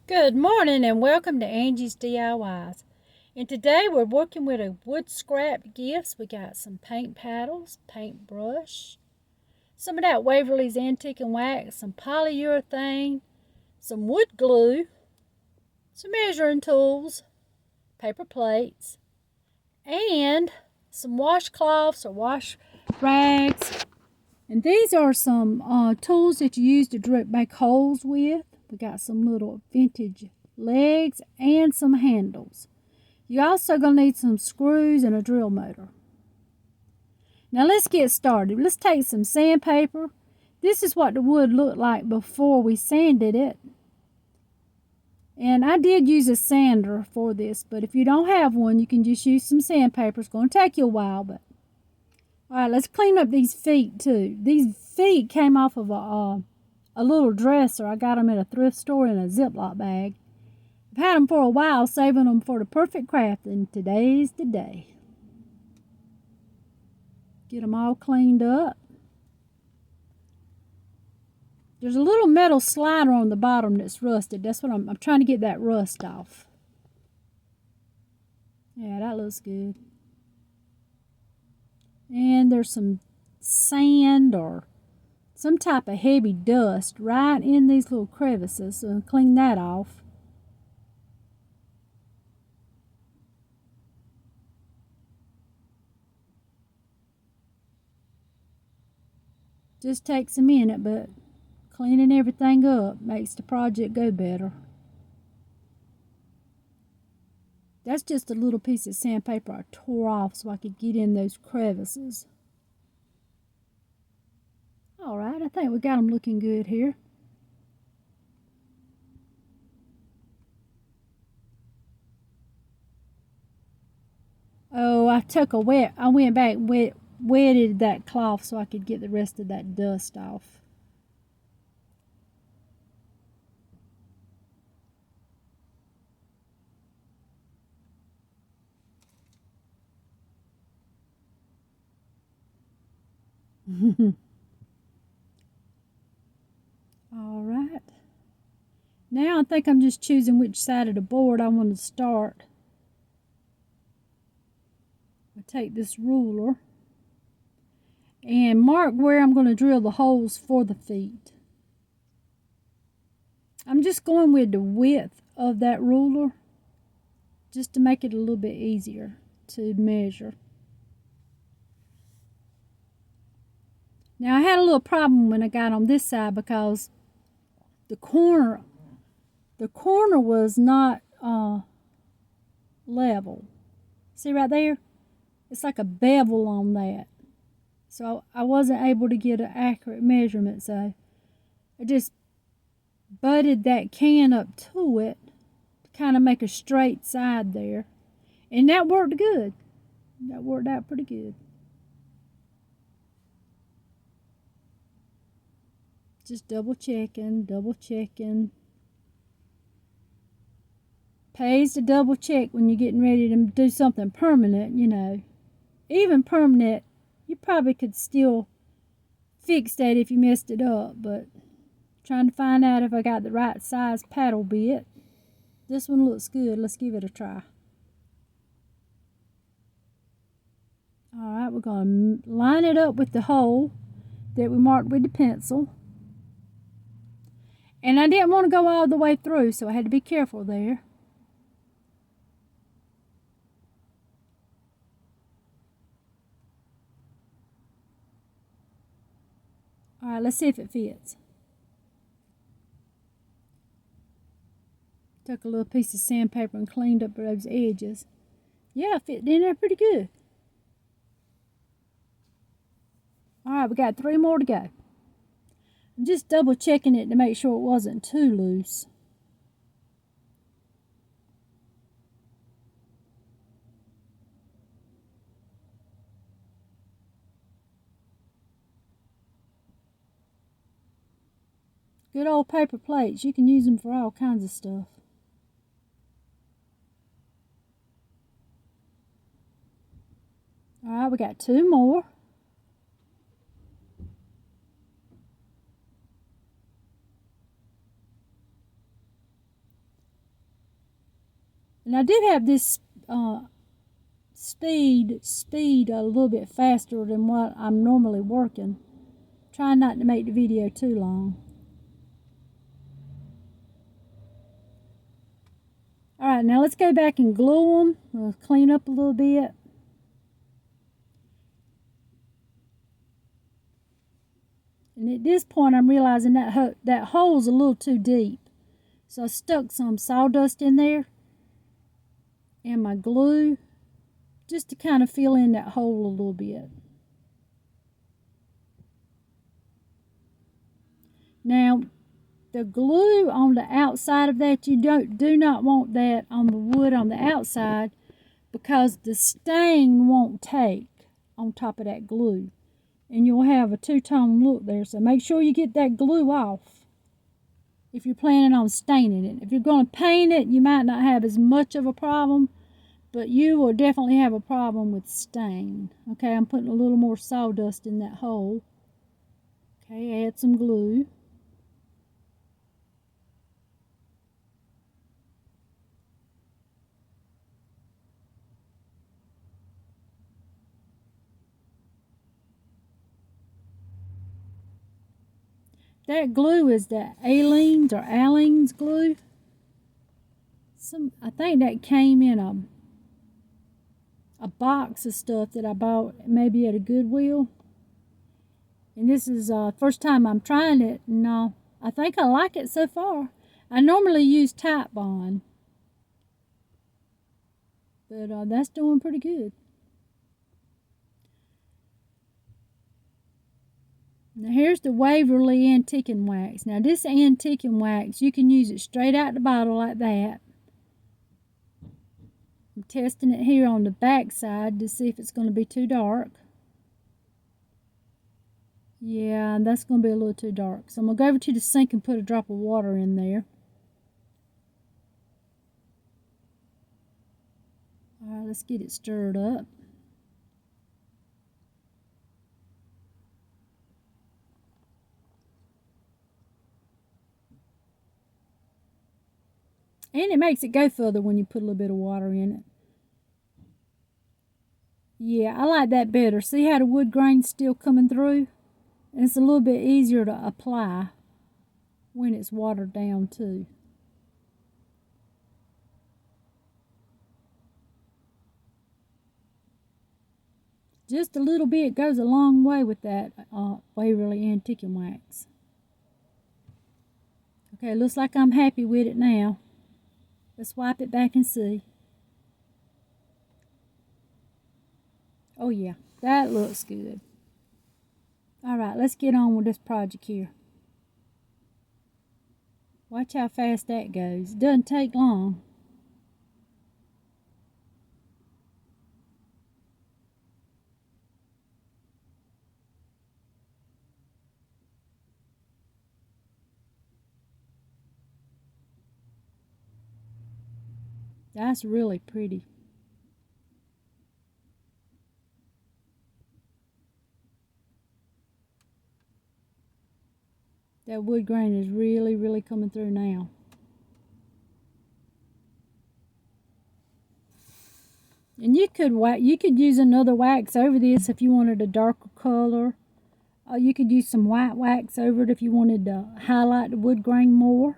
Good morning and welcome to Angie's DIYs. And today we're working with a wood scrap gifts. We got some paint paddles, paintbrush, some of that Waverly's Antique and Wax, some polyurethane, some wood glue, some measuring tools, paper plates, and some washcloths or wash rags. And these are some tools that you use to make holes with. We got some little vintage legs and some handles. You're also going to need some screws and a drill motor. Now let's get started. Let's take some sandpaper. This is what the wood looked like before we sanded it. And I did use a sander for this, but if you don't have one, you can just use some sandpaper. It's going to take you a while, but alright, let's clean up these feet too. These feet came off of a little dresser. I got them at a thrift store in a Ziploc bag. I've had them for a while, saving them for the perfect craft, and today's the day. Get them all cleaned up. There's a little metal slider on the bottom that's rusted. That's what I'm trying to get that rust off. Yeah, that looks good. And there's some sand or some type of heavy dust right in these little crevices, so I'll clean that off. Just takes a minute, but cleaning everything up makes the project go better. That's just a little piece of sandpaper I tore off so I could get in those crevices. Alright, I think we got them looking good here. Oh, I went back and wetted that cloth so I could get the rest of that dust off. Alright. Now I think I'm just choosing which side of the board I want to start. I take this ruler and mark where I'm going to drill the holes for the feet. I'm just going with the width of that ruler just to make it a little bit easier to measure. Now I had a little problem when I got on this side because the corner was not level. See right there? It's like a bevel on that. So I wasn't able to get an accurate measurement, so I just butted that can up to it to kind of make a straight side there. And that worked good. That worked out pretty good. Just double checking. Pays to double check when you're getting ready to do something permanent, you know. Even permanent, you probably could still fix that if you messed it up, but trying to find out if I got the right size paddle bit. This one looks good. Let's give it a try. Alright, we're going to line it up with the hole that we marked with the pencil. And I didn't want to go all the way through, so I had to be careful there. Alright, let's see if it fits. Took a little piece of sandpaper and cleaned up those edges. Yeah, it fit in there pretty good. Alright, we got 3 more to go. I'm just double checking it to make sure it wasn't too loose. Good old paper plates. You can use them for all kinds of stuff. Alright, we got 2 more. And I do have this speed a little bit faster than what I'm normally working. Trying not to make the video too long. Alright, now let's go back and glue them. We'll clean up a little bit. And at this point I'm realizing that hole's a little too deep. So I stuck some sawdust in there and my glue just to kind of fill in that hole a little bit. Now, the glue on the outside of that, you do not want that on the wood on the outside because the stain won't take on top of that glue. And you'll have a two-tone look there. So make sure you get that glue off if you're planning on staining it. If you're going to paint it, you might not have as much of a problem, but you will definitely have a problem with stain. Okay, I'm putting a little more sawdust in that hole. Okay, add some glue. That glue is the Aleene's glue. I think that came in a box of stuff that I bought maybe at a Goodwill. And this is first time I'm trying it, and I think I like it so far. I normally use Titebond, but that's doing pretty good. Now here's the Waverly Antiquing Wax. Now this Antiquing Wax, you can use it straight out the bottle like that. I'm testing it here on the back side to see if it's going to be too dark. Yeah, that's going to be a little too dark. So I'm going to go over to the sink and put a drop of water in there. Alright, let's get it stirred up. And it makes it go further when you put a little bit of water in it. Yeah, I like that better. See how the wood grain's still coming through? And it's a little bit easier to apply when it's watered down too. Just a little bit goes a long way with that Waverly Antiquing Wax. Okay, looks like I'm happy with it now. Let's wipe it back and see. Oh yeah, that looks good. Alright, let's get on with this project here. Watch how fast that goes. It doesn't take long. That's really pretty. That wood grain is really coming through now. And you could use another wax over this if you wanted a darker color. You could use some white wax over it if you wanted to highlight the wood grain more.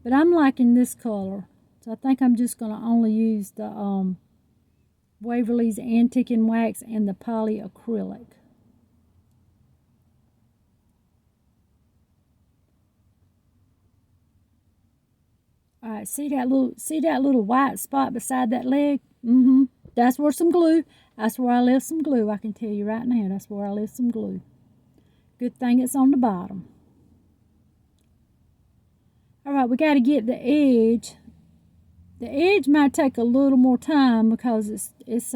But I'm liking this color, so I think I'm just going to only use the Waverly's Antiquing Wax and the polyacrylic. All right, see that little white spot beside that leg? That's where some glue. That's where I left some glue. I can tell you right now. That's where I left some glue. Good thing it's on the bottom. All right, we got to get the edge. The edge might take a little more time because it's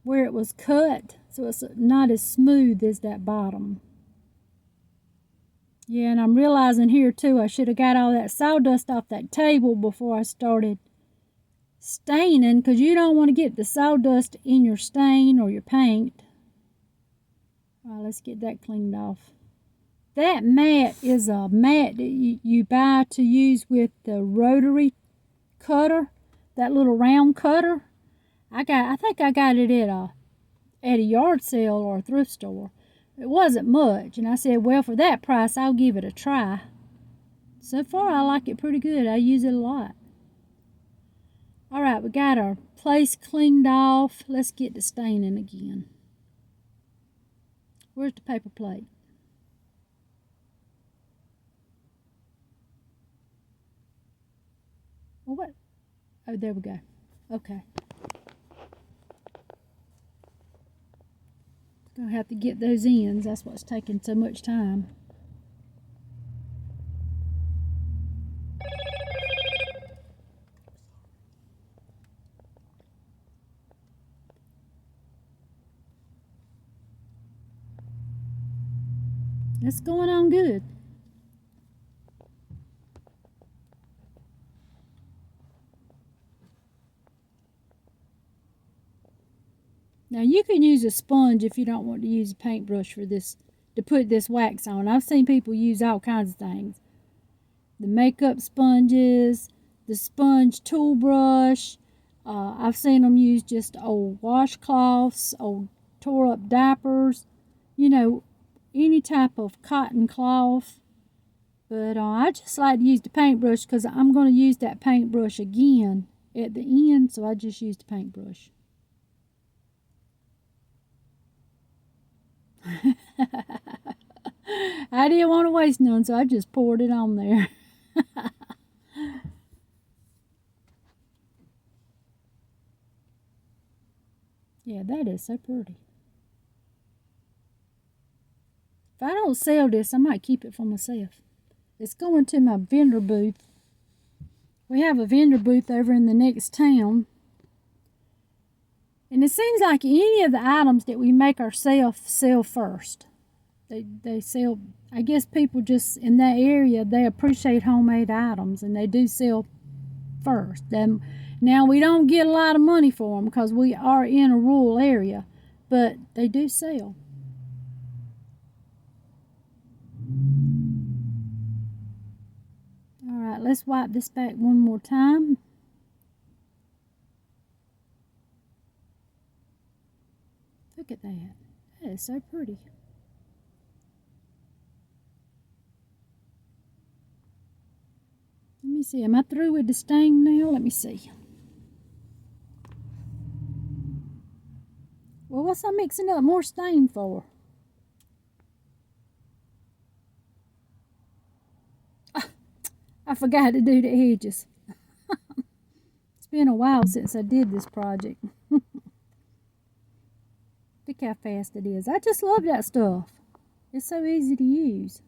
where it was cut, so it's not as smooth as that bottom. Yeah, and I'm realizing here too, I should have got all that sawdust off that table before I started staining, because you don't want to get the sawdust in your stain or your paint. All right, let's get that cleaned off. That mat is a mat that you buy to use with the rotary cutter, that little round cutter. I think I got it at a yard sale or a thrift store. It wasn't much, and I said, well, for that price, I'll give it a try. So far, I like it pretty good. I use it a lot. All right, we got our place cleaned off. Let's get to staining again. Where's the paper plate? Well, what? Oh, there we go. Okay. Gonna have to get those ends. That's what's taking so much time. It's going on good. Now you can use a sponge if you don't want to use a paintbrush for this, to put this wax on. I've seen people use all kinds of things. The makeup sponges, the sponge tool brush. I've seen them use just old washcloths, old tore up diapers, you know, any type of cotton cloth. But I just like to use the paintbrush because I'm going to use that paintbrush again at the end, so I just used the paintbrush. I didn't want to waste none, so I just poured it on there. Yeah, that is so pretty. If I don't sell this, I might keep it for myself. It's going to my vendor booth. We have a vendor booth over in the next town. And it seems like any of the items that we make ourselves sell first. They sell, I guess people just in that area, they appreciate homemade items and they do sell first. Now we don't get a lot of money for them because we are in a rural area, but they do sell. All right, let's wipe this back one more time. Look at that. That is so pretty. Let me see. Am I through with the stain now? Let me see. Well, what's I mixing up more stain for? I forgot to do the edges. It's been a while since I did this project. Look how fast it is. I just love that stuff. It's so easy to use.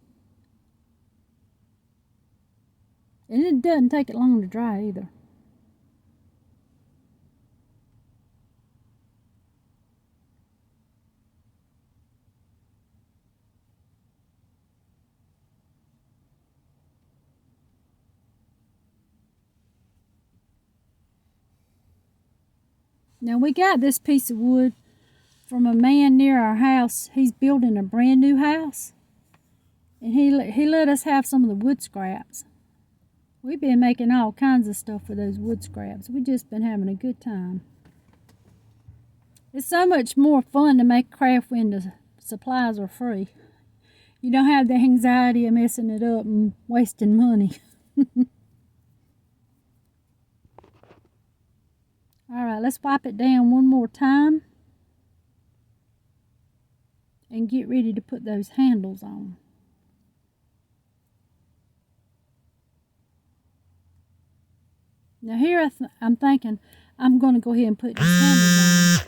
And it doesn't take it long to dry either. Now we got this piece of wood from a man near our house. He's building a brand new house. And he let us have some of the wood scraps. We've been making all kinds of stuff with those wood scraps. We've just been having a good time. It's so much more fun to make craft when the supplies are free. You don't have the anxiety of messing it up and wasting money. All right, let's wipe it down one more time and get ready to put those handles on. Now here I'm thinking I'm going to go ahead and put these handles on.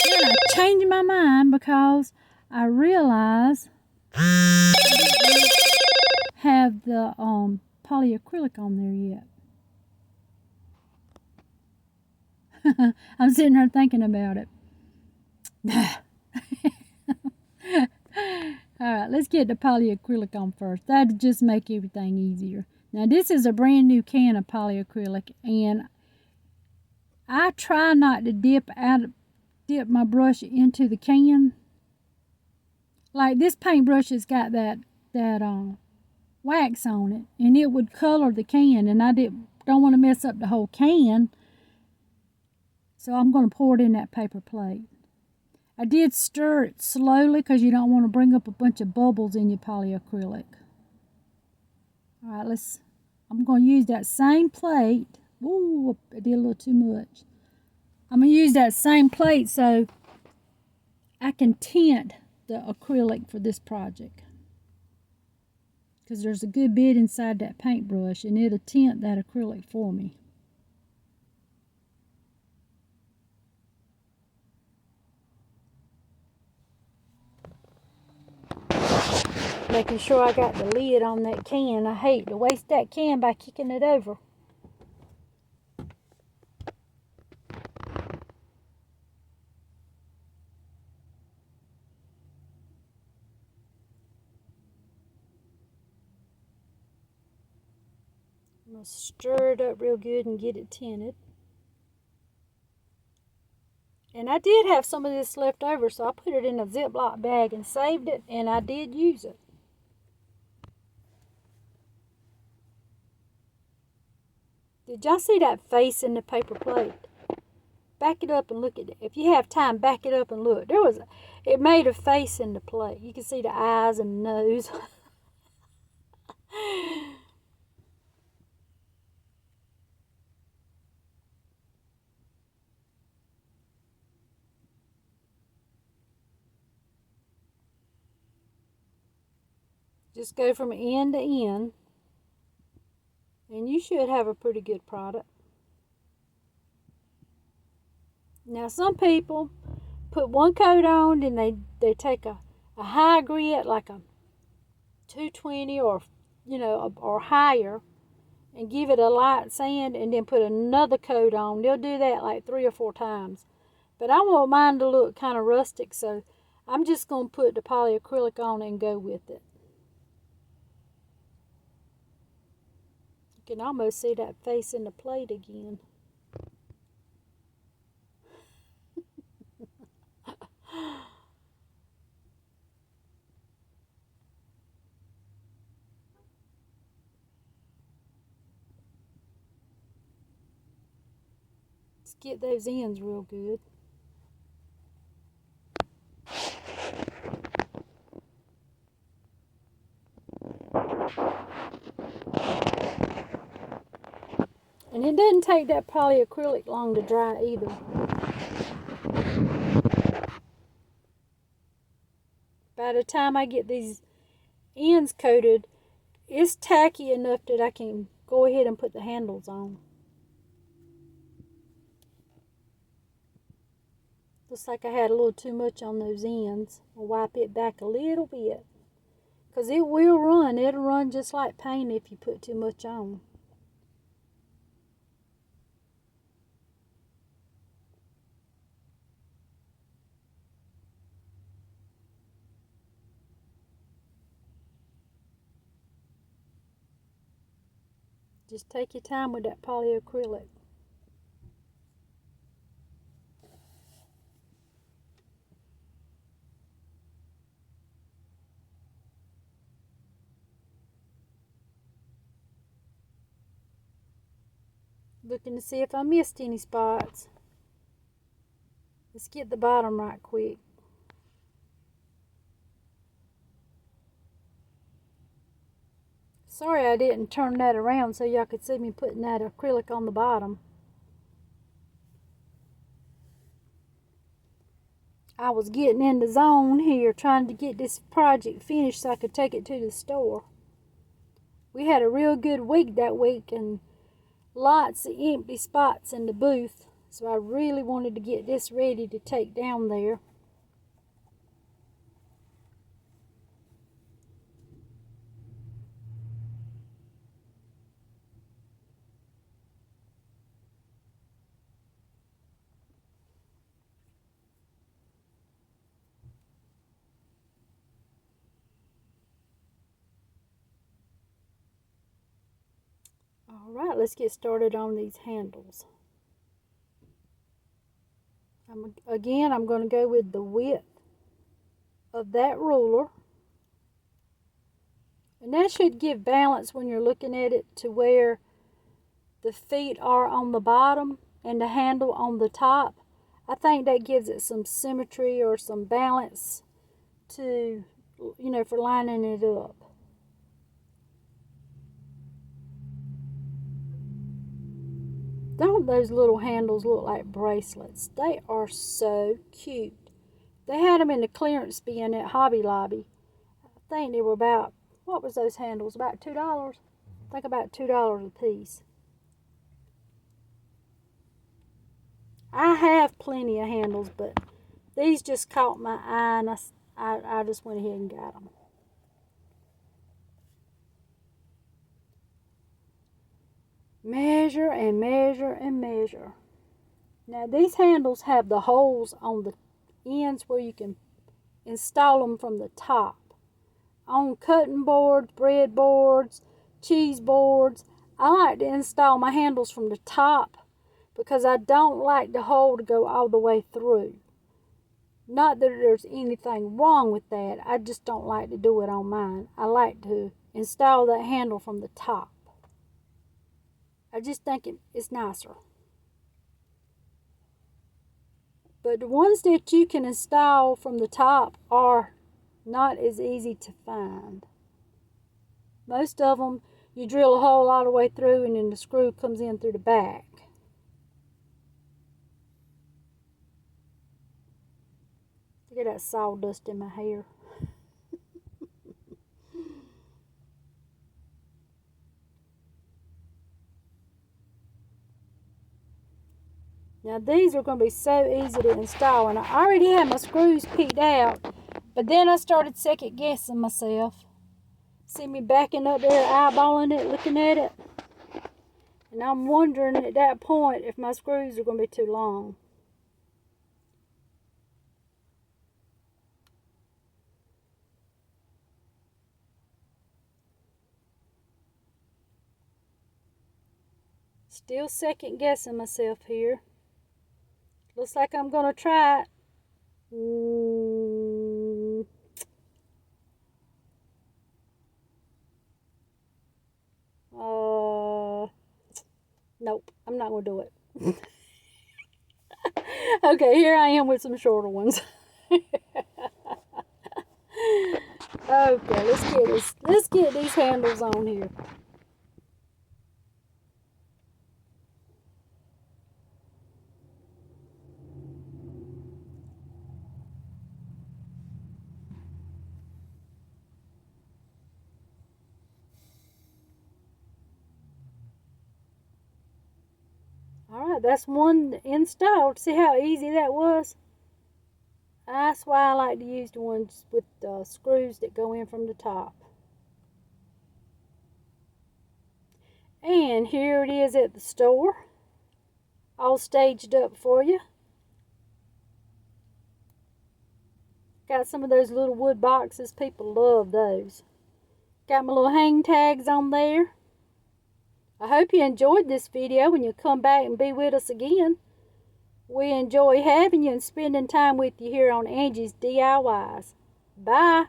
Then I changed my mind because I realized I didn't have the polyacrylic on there yet. I'm sitting here thinking about it. Alright, let's get the polyacrylic on first. That'll just make everything easier. Now this is a brand new can of polyacrylic, and I try not to dip my brush into the can. Like this paintbrush has got that wax on it, and it would color the can, and I don't want to mess up the whole can, so I'm going to pour it in that paper plate. I did stir it slowly because you don't want to bring up a bunch of bubbles in your polyacrylic. All right, I'm going to use that same plate. Ooh, I did a little too much. I'm going to use that same plate so I can tint the acrylic for this project. Because there's a good bit inside that paintbrush, and it'll tint that acrylic for me. Making sure I got the lid on that can. I hate to waste that can by kicking it over. I'm going to stir it up real good and get it tinted. And I did have some of this left over, so I put it in a Ziploc bag and saved it, and I did use it. Did y'all see that face in the paper plate? Back it up and look at it. If you have time, back it up and look. It made a face in the plate. You can see the eyes and the nose. Just go from end to end, and you should have a pretty good product. Now, some people put one coat on, and they take a high grit, like a 220 or or higher, and give it a light sand, and then put another coat on. They'll do that like 3 or 4 times. But I want mine to look kind of rustic, so I'm just going to put the polyacrylic on and go with it. You can almost see that face in the plate again. Let's get those ends real good. And it doesn't take that polyacrylic long to dry either. By the time I get these ends coated, it's tacky enough that I can go ahead and put the handles on. Looks like I had a little too much on those ends. I'll wipe it back a little bit. Because it will run. It'll run just like paint if you put too much on. Just take your time with that polyacrylic. Looking to see if I missed any spots. Let's get the bottom right quick. Sorry I didn't turn that around so y'all could see me putting that acrylic on the bottom. I was getting in the zone here trying to get this project finished so I could take it to the store. We had a real good week that week and lots of empty spots in the booth, so I really wanted to get this ready to take down there. Alright, let's get started on these handles. Again, I'm going to go with the width of that ruler. And that should give balance when you're looking at it to where the feet are on the bottom and the handle on the top. I think that gives it some symmetry or some balance to, for lining it up. Don't those little handles look like bracelets? They are so cute. They had them in the clearance bin at Hobby Lobby. I think they were about, what was those handles? About $2? I think about $2 a piece. I have plenty of handles, but these just caught my eye, and I just went ahead and got them. Measure and measure and measure. Now these handles have the holes on the ends where you can install them from the top. On cutting boards, bread boards, cheese boards, I like to install my handles from the top because I don't like the hole to go all the way through. Not that there's anything wrong with that, I just don't like to do it on mine. I like to install that handle from the top. I just think it's nicer. But the ones that you can install from the top are not as easy to find. Most of them, you drill a hole all the way through and then the screw comes in through the back. Look at that sawdust in my hair. Now these are going to be so easy to install, and I already had my screws picked out, but then I started second guessing myself. See me backing up there, eyeballing it, looking at it, and I'm wondering at that point if my screws are going to be too long. Still second guessing myself here. Looks like I'm going to try it. Nope, I'm not going to do it. Okay, here I am with some shorter ones. Okay, let's get these handles on here. Alright, that's one installed. See how easy that was? That's why I like to use the ones with the screws that go in from the top. And here it is at the store, all staged up for you. Got some of those little wood boxes. People love those. Got my little hang tags on there. I hope you enjoyed this video and you'll come back and be with us again. We enjoy having you and spending time with you here on Angie's DIYs. Bye.